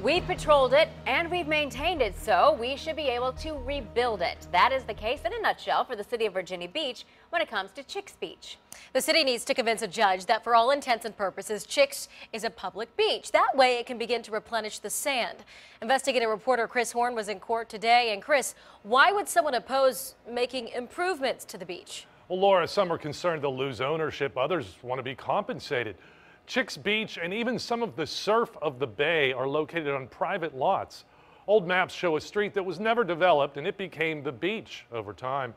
We've patrolled it and we've maintained it, so we should be able to rebuild it. That is the case in a nutshell for the city of Virginia Beach when it comes to Chic's Beach. The city needs to convince a judge that for all intents and purposes, Chic's is a public beach. That way it can begin to replenish the sand. Investigative reporter Chris Horne was in court today. And Chris, why would someone oppose making improvements to the beach? Well, Laura, some are concerned they'll lose ownership. Others want to be compensated. Chic's Beach and even some of the surf of the bay are located on private lots. Old maps show a street that was never developed and it became the beach over time.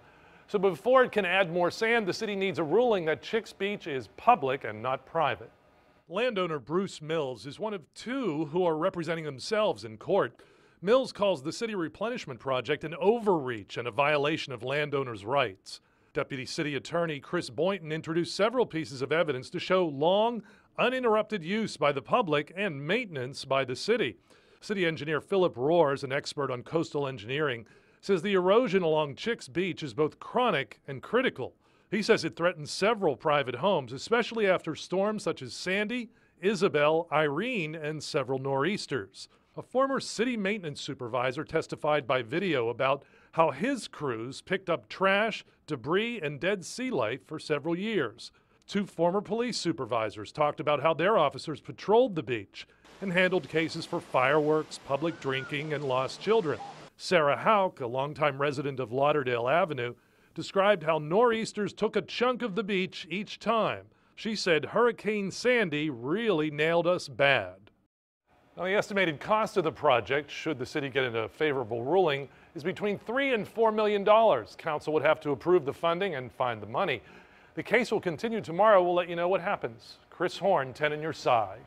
So before it can add more sand, the city needs a ruling that Chic's Beach is public and not private. Landowner Bruce Mills is one of two who are representing themselves in court. Mills calls the city replenishment project an overreach and a violation of landowners' rights. Deputy City Attorney Chris Boynton introduced several pieces of evidence to show long, uninterrupted use by the public and maintenance by the city. City engineer Philip Roars, an expert on coastal engineering, says the erosion along Chic's Beach is both chronic and critical. He says it threatens several private homes, especially after storms such as Sandy, Isabel, Irene, and several nor'easters. A former city maintenance supervisor testified by video about how his crews picked up trash, debris, and dead sea life for several years. Two former police supervisors talked about how their officers patrolled the beach and handled cases for fireworks, public drinking, and lost children. Sarah Hauk, a longtime resident of Lauderdale Avenue, described how nor'easters took a chunk of the beach each time. She said Hurricane Sandy really nailed us bad. Now, the estimated cost of the project, should the city get a favorable ruling, is between $3 and $4 million. Council would have to approve the funding and find the money. The case will continue tomorrow. We'll let you know what happens. Chris Horne, 10 on your side.